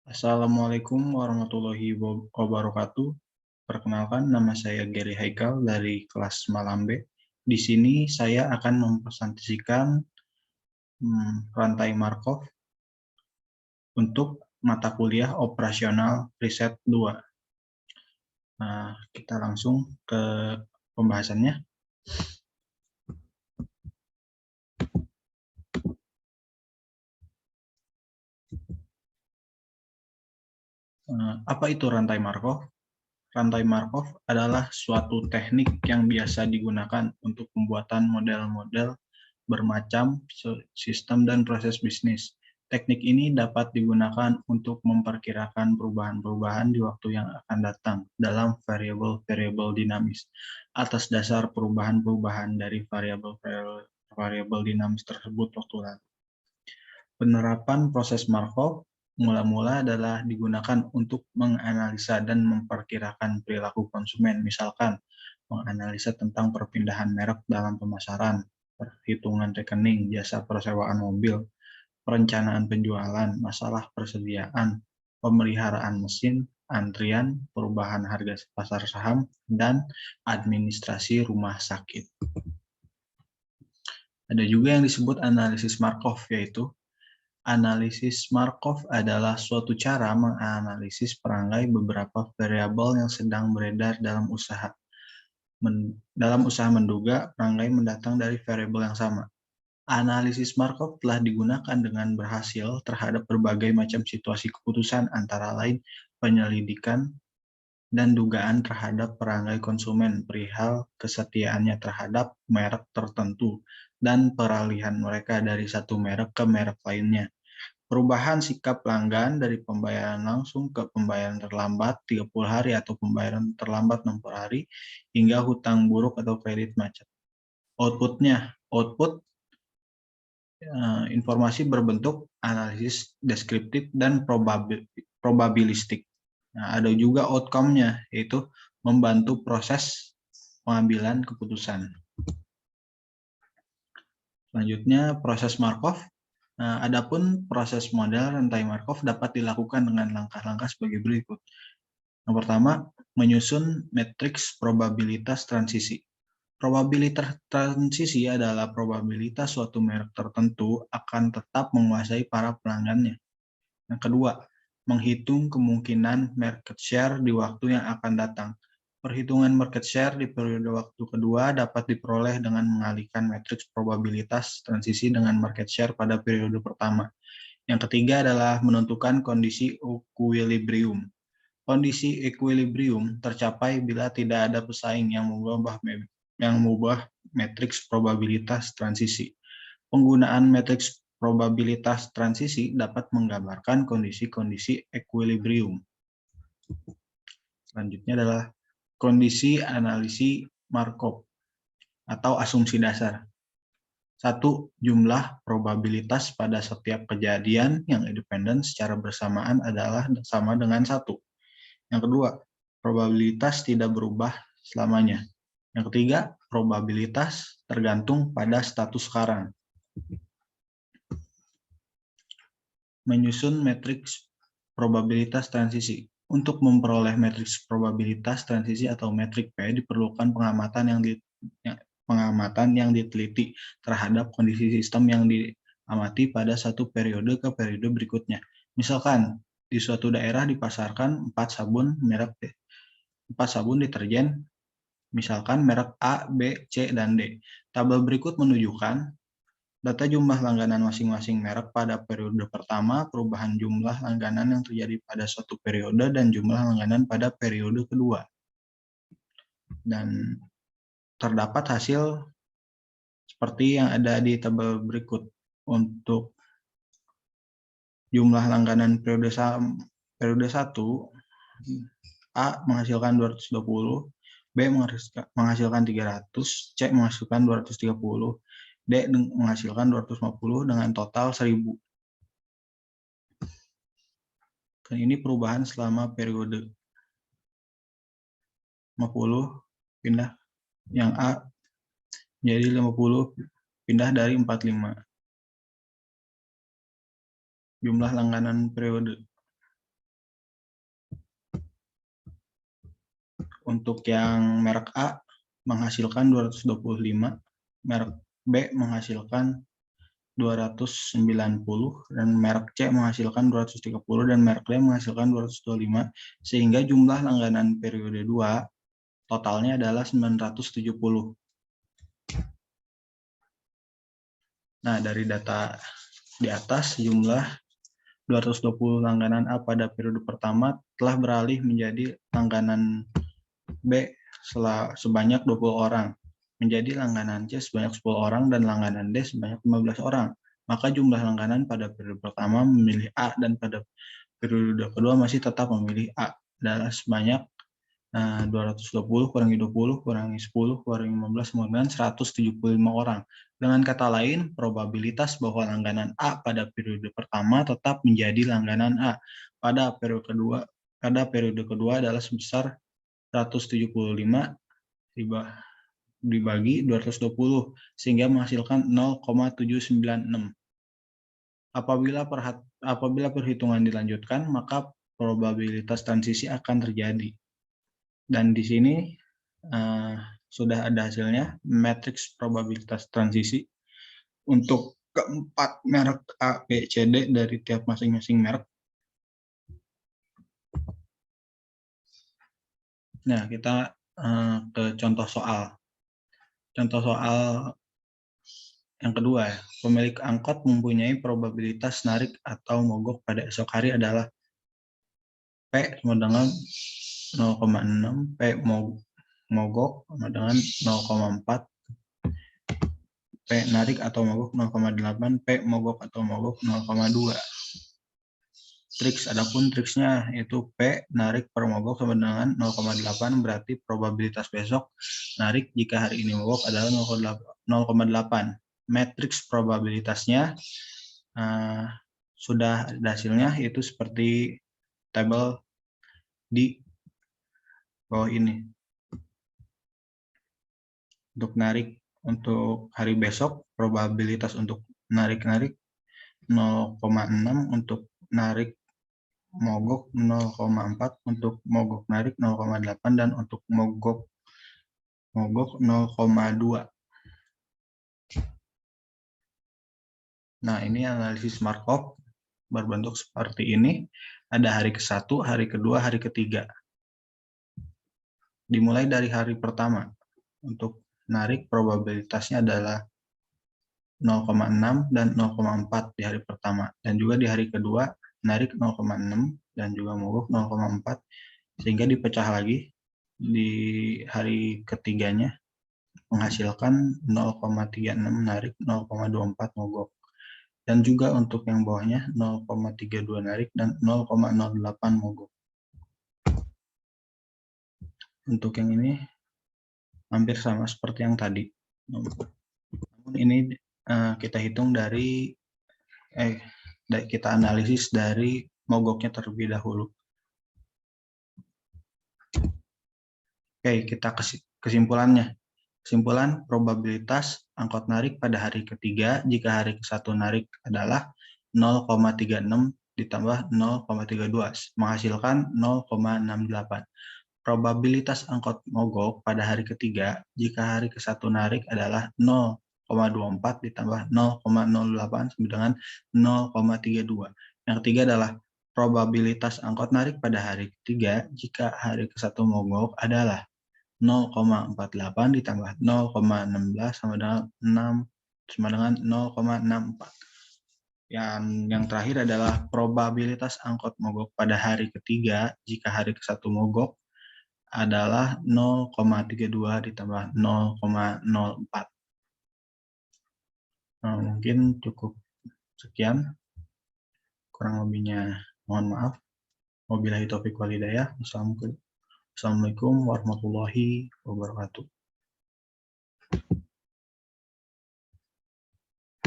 Assalamualaikum warahmatullahi wabarakatuh. Perkenalkan, nama saya Gary Haikal dari kelas Malambe. Di sini saya akan mempresentasikan rantai Markov untuk mata kuliah operasional riset 2. Nah, kita langsung ke pembahasannya. Apa itu rantai Markov? Rantai Markov adalah suatu teknik yang biasa digunakan untuk pembuatan model-model bermacam sistem dan proses bisnis. Teknik ini dapat digunakan untuk memperkirakan perubahan-perubahan di waktu yang akan datang dalam variabel-variabel dinamis. Atas dasar perubahan-perubahan dari variabel dinamis tersebut waktu lalu. Penerapan proses Markov mula-mula adalah digunakan untuk menganalisa dan memperkirakan perilaku konsumen, misalkan menganalisa tentang perpindahan merek dalam pemasaran, perhitungan rekening, jasa persewaan mobil, perencanaan penjualan, masalah persediaan, pemeliharaan mesin, antrian, perubahan harga pasar saham, dan administrasi rumah sakit. Ada juga yang disebut analisis Markov, yaitu analisis Markov adalah suatu cara menganalisis perangai beberapa variabel yang sedang beredar dalam usaha menduga perangai mendatang dari variabel yang sama. Analisis Markov telah digunakan dengan berhasil terhadap berbagai macam situasi keputusan, antara lain penyelidikan dan dugaan terhadap perangai konsumen perihal kesetiaannya terhadap merek tertentu dan peralihan mereka dari satu merek ke merek lainnya. Perubahan sikap pelanggan dari pembayaran langsung ke pembayaran terlambat 30 hari atau pembayaran terlambat 60 hari hingga hutang buruk atau kredit macet. Output informasi berbentuk analisis deskriptif dan probabilistik. Nah, ada juga outcome-nya, yaitu membantu proses pengambilan keputusan. Selanjutnya, proses Markov. Nah, adapun proses model rantai Markov dapat dilakukan dengan langkah-langkah sebagai berikut. Yang pertama, menyusun matriks probabilitas transisi. Probabilitas transisi adalah probabilitas suatu merek tertentu akan tetap menguasai para pelanggannya. Yang kedua, menghitung kemungkinan market share di waktu yang akan datang. Perhitungan market share di periode waktu kedua dapat diperoleh dengan mengalihkan matriks probabilitas transisi dengan market share pada periode pertama. Yang ketiga adalah menentukan kondisi equilibrium. Kondisi equilibrium tercapai bila tidak ada pesaing yang mengubah matriks probabilitas transisi. Penggunaan matriks probabilitas transisi dapat menggambarkan kondisi-kondisi equilibrium. Selanjutnya adalah kondisi analisis Markov atau asumsi dasar. 1. Jumlah probabilitas pada setiap kejadian yang independen secara bersamaan adalah sama dengan 1. Yang kedua, probabilitas tidak berubah selamanya. Yang ketiga, probabilitas tergantung pada status sekarang. Menyusun matriks probabilitas transisi. Untuk memperoleh matriks probabilitas transisi atau metrik P diperlukan pengamatan yang diteliti terhadap kondisi sistem yang diamati pada satu periode ke periode berikutnya. Misalkan di suatu daerah dipasarkan 4 sabun deterjen, misalkan merek A, B, C, dan D. Tabel berikut menunjukkan data jumlah langganan masing-masing merek pada periode pertama, perubahan jumlah langganan yang terjadi pada suatu periode, dan jumlah langganan pada periode kedua. Dan terdapat hasil seperti yang ada di tabel berikut. Untuk jumlah langganan periode 1, A menghasilkan 220, B menghasilkan 300, C menghasilkan 230, D menghasilkan 250 dengan total 1000. Dan ini perubahan selama periode 50 pindah, yang A menjadi 50 pindah dari 45. Jumlah langganan periode Untuk yang merek A menghasilkan 225, merek B menghasilkan 290, dan merek C menghasilkan 230, dan merek D menghasilkan 225, sehingga jumlah langganan periode 2 totalnya adalah 970. Nah, dari data di atas, jumlah 220 langganan A pada periode pertama telah beralih menjadi langganan B sebanyak 20 orang, menjadi langganan C sebanyak 10 orang, dan langganan D sebanyak 15 orang. Maka jumlah langganan pada periode pertama memilih A, dan pada periode kedua masih tetap memilih A. Adalah sebanyak 220 kurangi 20 kurangi 10 kurangi 15 kemudian 175 orang. Dengan kata lain, probabilitas bahwa langganan A pada periode pertama tetap menjadi langganan A pada periode kedua adalah sebesar 175 dibagi 220 sehingga menghasilkan 0,796. Apabila perhitungan dilanjutkan, maka probabilitas transisi akan terjadi. Dan di sini sudah ada hasilnya, matriks probabilitas transisi untuk keempat merek A, B, C, D dari tiap masing-masing merek. Nah, kita ke contoh soal. Contoh soal yang kedua, pemilik angkot mempunyai probabilitas narik atau mogok pada esok hari adalah P sama dengan 0,6, P mogok sama dengan 0,4, P narik atau mogok 0,8, P mogok atau mogok 0,2. Adapun triksnya yaitu P narik per mogok sama dengan 0,8, berarti probabilitas besok narik jika hari ini mogok adalah 0,8. Matriks probabilitasnya sudah ada hasilnya, yaitu seperti tabel di bawah ini. Untuk narik untuk hari besok, probabilitas untuk narik-narik 0,6, untuk narik mogok 0,4, untuk mogok narik 0,8, dan untuk mogok 0,2. Nah, ini analisis Markov berbentuk seperti ini. Ada hari ke-1, hari kedua, hari ketiga. Dimulai dari hari pertama. Untuk narik probabilitasnya adalah 0,6 dan 0,4 di hari pertama. Dan juga di hari kedua, narik 0,6 dan juga mogok 0,4. Sehingga dipecah lagi di hari ketiganya, menghasilkan 0,36 narik, 0,24 mogok. Dan juga untuk yang bawahnya 0,32 narik dan 0,08 mogok. Untuk yang ini hampir sama seperti yang tadi. Namun ini kita hitung dari kita analisis dari mogoknya terlebih dahulu. Oke, kita kesimpulannya. Kesimpulan probabilitas angkot narik pada hari ketiga jika hari ke-1 narik adalah 0,36 ditambah 0,32 menghasilkan 0,68. Probabilitas angkot mogok pada hari ketiga jika hari ke-1 narik adalah 0,24 ditambah 0,08 sama dengan 0,32. Yang ketiga adalah probabilitas angkot narik pada hari ketiga jika hari ke-1 mogok adalah 0,48 ditambah 0,16 sama dengan 0,64. Yang terakhir adalah probabilitas angkot mogok pada hari ketiga jika hari ke-1 mogok adalah 0,32 ditambah 0,04. Mungkin cukup sekian. Kurang lebihnya mohon maaf. Wabillahi taufiq wal hidayah. Wassalamualaikum warahmatullahi wabarakatuh.